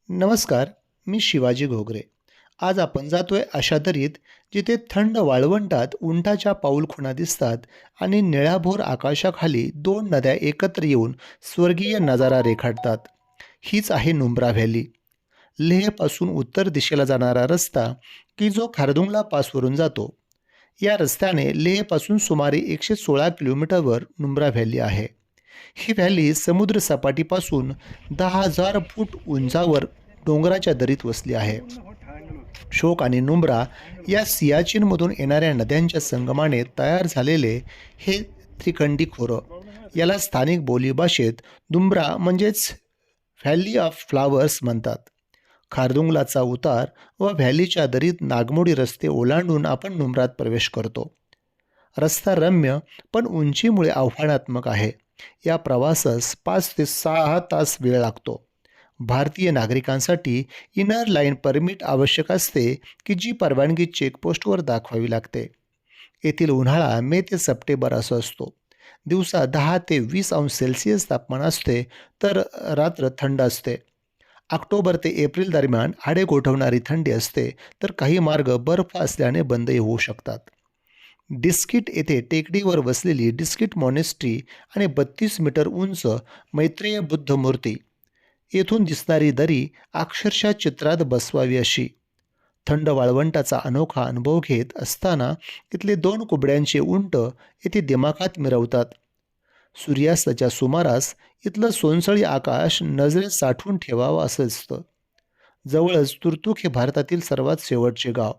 नमस्कार, मी शिवाजी घोगरे. आज आपण जातोय अशा दरीत जिथे थंड वाळवंटात उंटाच्या पाऊलखुणा दिसतात आणि निळ्याभोर आकाशाखाली दोन नद्या एकत्र येऊन स्वर्गीय नजारा रेखाटतात. हीच आहे नुब्रा व्हॅली. लेहपासून उत्तर दिशेला जाणारा रस्ता की जो खारदुंगला पासवरून जातो. या रस्त्याने लेहपासून सुमारे 116 किलोमीटरवर नुब्रा व्हॅली आहे. ही व्हॅली समुद्र सपाटीपासून 10,000 फूट उंचावर डोंगराच्या दरीत वसली आहे. शोक आणि नुब्रा या सियाचीनमधून येणाऱ्या नद्यांच्या संगमाने तयार झालेले हे त्रिखंडी खोरं, याला स्थानिक बोलीभाषेत नुब्रा म्हणजेच व्हॅली ऑफ फ्लावर्स म्हणतात. खारदुंगलाचा उतार व व्हॅलीच्या दरीत नागमोडी रस्ते ओलांडून आपण नुब्रात प्रवेश करतो. रस्ता रम्य पण उंचीमुळे आव्हानात्मक आहे. या प्रवासास 5 ते 6 तास वेळ लागतो. भारतीय नागरिकांसाठी इनर लाईन परमिट आवश्यक असते की जी परवानगी चेकपोस्टवर दाखवावी लागते. येथील उन्हाळा मे ते सप्टेंबर असा असतो. दिवसा 10 ते 20 अंश सेल्सिअस तापमान असते तर रात्र थंड असते. ऑक्टोबर ते एप्रिल दरम्यान हाडे गोठवणारी थंडी असते तर काही मार्ग बर्फ असल्याने बंदही होऊ शकतात. डिस्किट येथे टेकडीवर वसलेली डिस्किट मॉनेस्ट्री आणि 32 मीटर उंच मैत्रेय बुद्ध मूर्ती, येथून दिसणारी दरी अक्षरशः चित्रात बसवावी अशी. थंड वाळवंटाचा अनोखा अनुभव घेत असताना इथले 2 कुबड्यांचे उंट येथे दिमाखात मिरवतात. सूर्यास्ताच्या सुमारास इथलं सोनसळी आकाश नजरेत साठवून ठेवावं असं असतं. जवळच तुर्तुक हे भारतातील सर्वात शेवटचे गाव.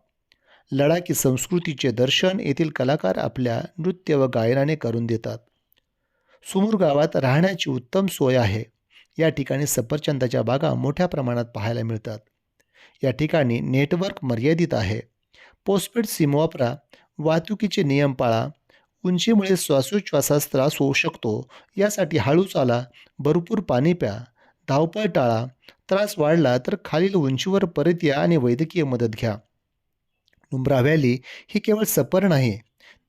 लडाखी संस्कृतीचे दर्शन येथील कलाकार आपल्या नृत्य व गायनाने करून देतात. सुमूर गावात राहण्याची उत्तम सोय आहे. या ठिकाणी सफरचंदाच्या बागा मोठ्या प्रमाणात पाहायला मिळतात. या ठिकाणी नेटवर्क मर्यादित आहे. पोस्टपेड सिम वापरा, वाहतुकीचे नियम पाळा. उंचीमुळे श्वासोच्छवासास त्रास होऊ शकतो, यासाठी हळू चाला, भरपूर पाणी प्या, धावपळ टाळा. त्रास वाढला तर खालील उंचीवर परत या आणि वैद्यकीय मदत घ्या. नुब्रा व्हॅली ही केवळ सफर नाही,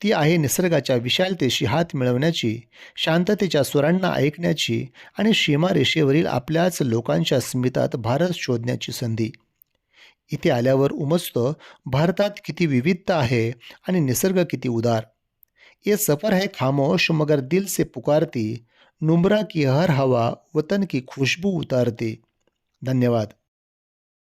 ती आहे निसर्गाच्या विशालतेशी हात मिळवण्याची, शांततेच्या स्वरांना ऐकण्याची आणि सीमारेषेवरील आपल्याच लोकांच्या स्मितात भारत शोधण्याची संधी. इथे आल्यावर उमजतं भारतात किती विविधता आहे आणि निसर्ग किती उदार. ये सफ़र है खामोश मगर दिल से पुकारती, नुब्रा की हर हवा वतन की खुशबू उतारती. धन्यवाद.